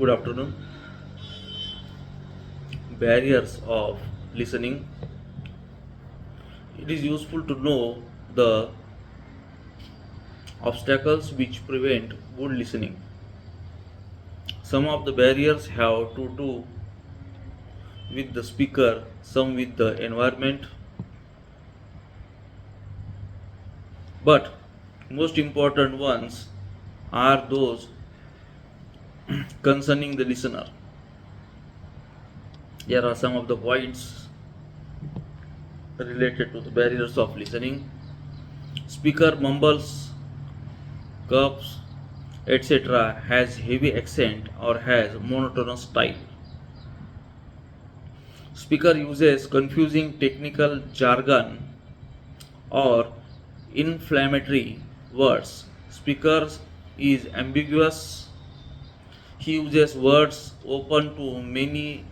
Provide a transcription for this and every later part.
Good afternoon. Barriers of listening. It is useful to know the obstacles which prevent good listening. Some of the barriers have to do with the speaker, some with the environment, but most important ones are those concerning the listener. Here are some of the points related to the barriers of listening. Speaker mumbles, coughs, etc., has heavy accent or has monotonous style. Speaker uses confusing technical jargon or inflammatory words. Speaker is ambiguous. He uses words open to many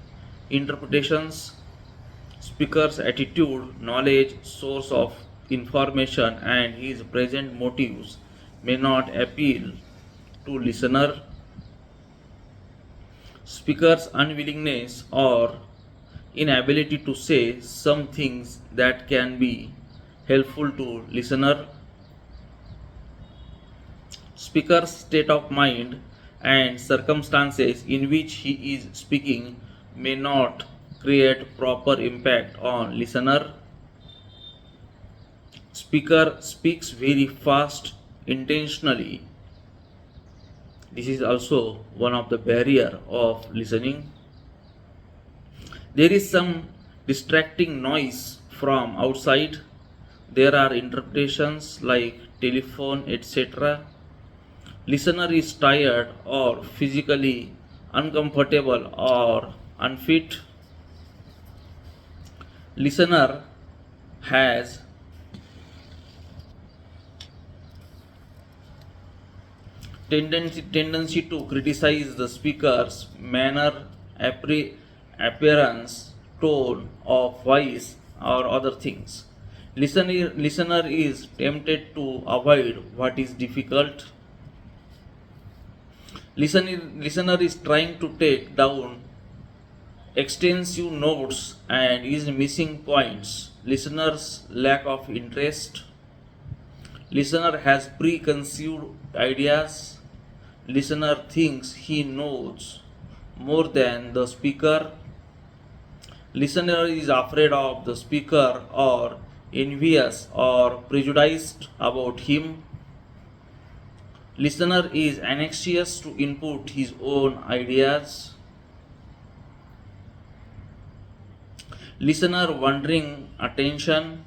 interpretations. Speaker's attitude, knowledge, source of information, and his present motives may not appeal to listener. Speaker's unwillingness or inability to say some things that can be helpful to listener. Speaker's state of mind and circumstances in which he is speaking may not create proper impact on listener. Speaker speaks very fast intentionally. This is also one of the barrier of listening. There is some distracting noise from outside. There are interpretations like telephone, etc. Listener is tired or physically uncomfortable or unfit. Listener has tendency to criticize the speaker's manner, appearance, tone of voice, or other things. Listener is tempted to avoid what is difficult. Listener is trying to take down extensive notes and is missing points. Listener's lack of interest. Listener has preconceived ideas. Listener thinks he knows more than the speaker. Listener is afraid of the speaker or envious or prejudiced about him. Listener is anxious to input his own ideas. Listener wandering attention.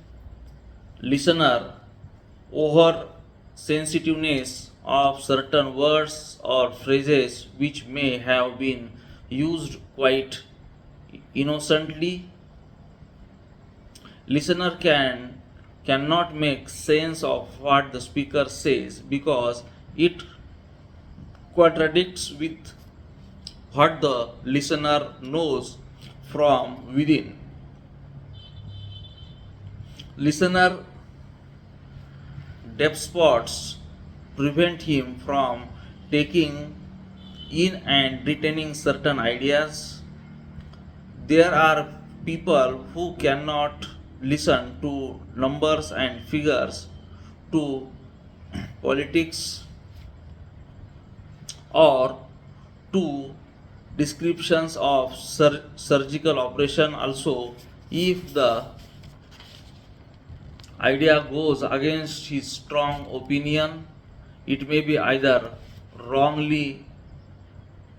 Listener over sensitiveness of certain words or phrases which may have been used quite innocently. Listener cannot make sense of what the speaker says because it contradicts with what the listener knows from within. Listener deaf spots prevent him from taking in and retaining certain ideas. There are people who cannot listen to numbers and figures, to politics, or to descriptions of surgical operation also if the idea goes against his strong opinion. It may be either wrongly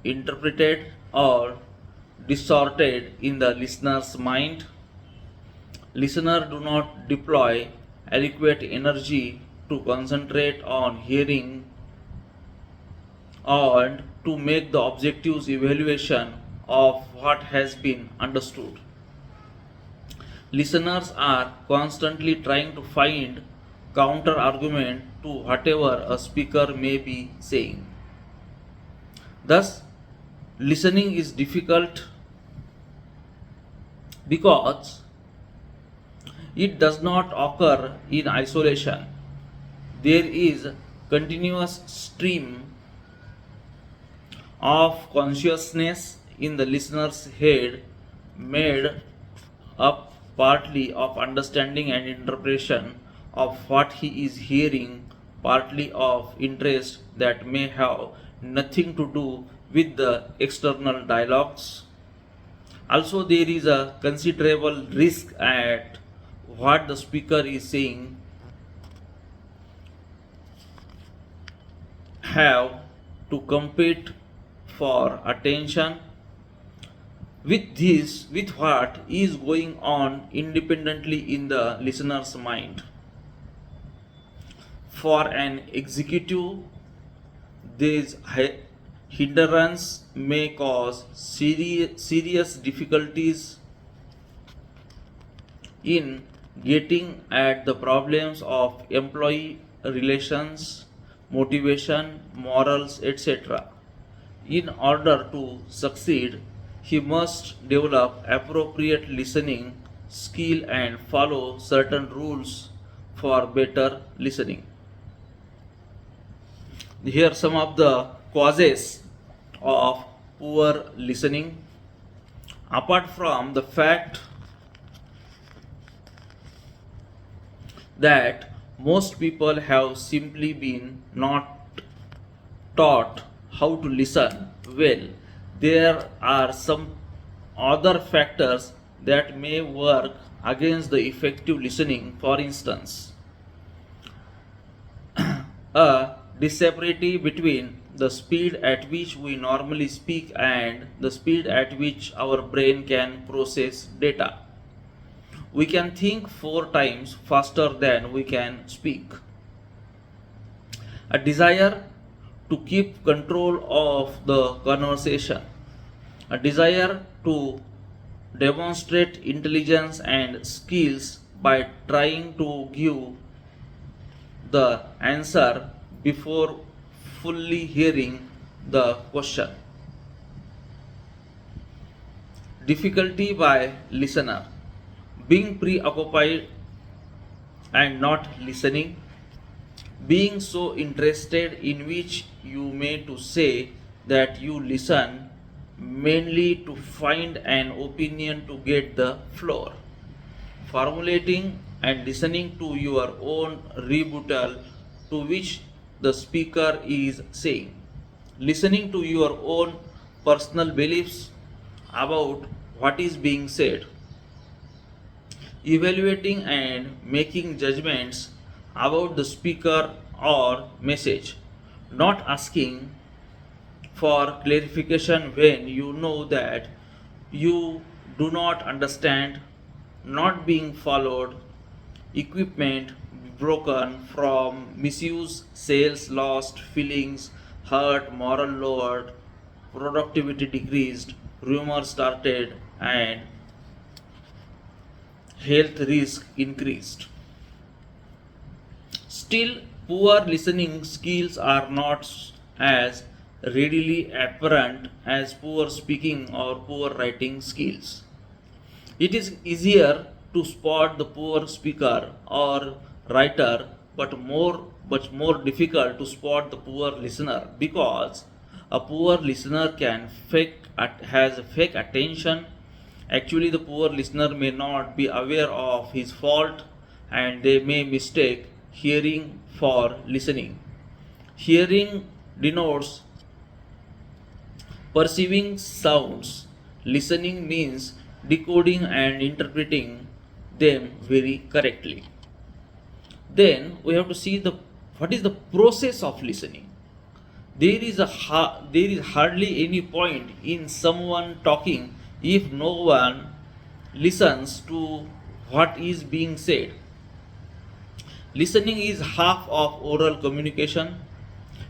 interpreted or distorted in the listener's mind. Listeners do not deploy adequate energy to concentrate on hearing and to make the objective evaluation of what has been understood. Listeners are constantly trying to find counter argument to whatever a speaker may be saying. Thus, listening is difficult because it does not occur in isolation. There is continuous stream of consciousness in the listener's head, made up partly of understanding and interpretation of what he is hearing, partly of interest that may have nothing to do with the external dialogues. Also, there is a considerable risk at what the speaker is saying have to compete for attention with what is going on independently in the listener's mind. For an executive, this hindrance may cause serious difficulties in getting at the problems of employee relations, motivation, morals, etc. In order to succeed, he must develop appropriate listening skill and follow certain rules for better listening. Here are some of the causes of poor listening. Apart from the fact that most people have simply been not taught how to listen well, there are some other factors that may work against the effective listening. For instance, a disparity between the speed at which we normally speak and the speed at which our brain can process data. We can think 4 times faster than we can speak. A desire to keep control of the conversation, a desire to demonstrate intelligence and skills by trying to give the answer before fully hearing the question. Difficulty by listener, being preoccupied and not listening, being so interested in which you may to say that you listen mainly to find an opinion to get the floor, formulating and listening to your own rebuttal to which the speaker is saying, listening to your own personal beliefs about what is being said, evaluating and making judgments about the speaker or message, not asking for clarification when you know that you do not understand, not being followed, equipment broken from misuse, sales lost, feelings hurt, moral lowered, productivity decreased, rumors started, and health risk increased. Still, poor listening skills are not as readily apparent as poor speaking or poor writing skills. It is easier to spot the poor speaker or writer, but more difficult to spot the poor listener, because a poor listener has fake attention. Actually, the poor listener may not be aware of his fault, and they may mistake hearing for listening. Hearing denotes perceiving sounds. Listening means decoding and interpreting them very correctly. Then we have to see what is the process of listening. There is hardly any point in someone talking if no one listens to what is being said. Listening is half of oral communication,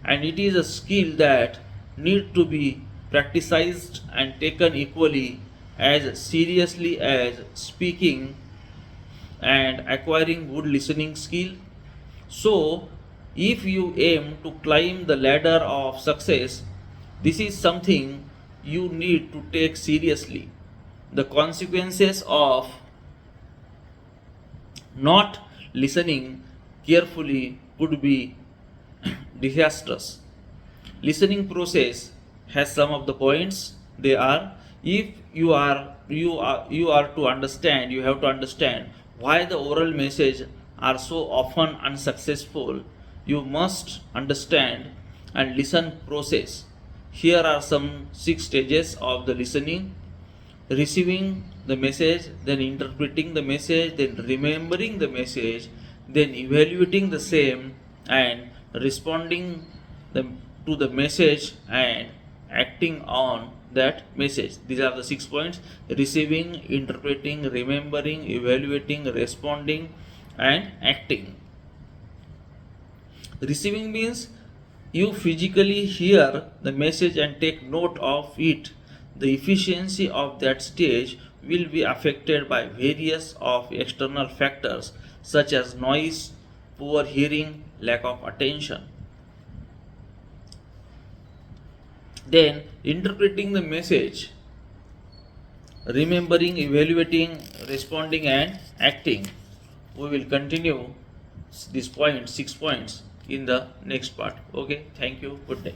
and it is a skill that need to be practiced and taken equally as seriously as speaking and acquiring good listening skill. So, if you aim to climb the ladder of success, this is something you need to take seriously. The consequences of not listening carefully could be disastrous. Listening process has some of the points. They are, if you are to understand, you have to understand why the oral message are so often unsuccessful. You must understand and listen process. Here are some 6 stages of the listening: receiving the message, then interpreting the message, then remembering the message, then evaluating the same, and responding the, to the message and acting on that message. These are the 6 points: receiving, interpreting, remembering, evaluating, responding, and acting. Receiving means you physically hear the message and take note of it. The efficiency of that stage will be affected by various of external factors such as noise, poor hearing, lack of attention. Then interpreting the message, remembering, evaluating, responding, and acting. We will continue these points, 6 points, in the next part. Okay, thank you. Good day.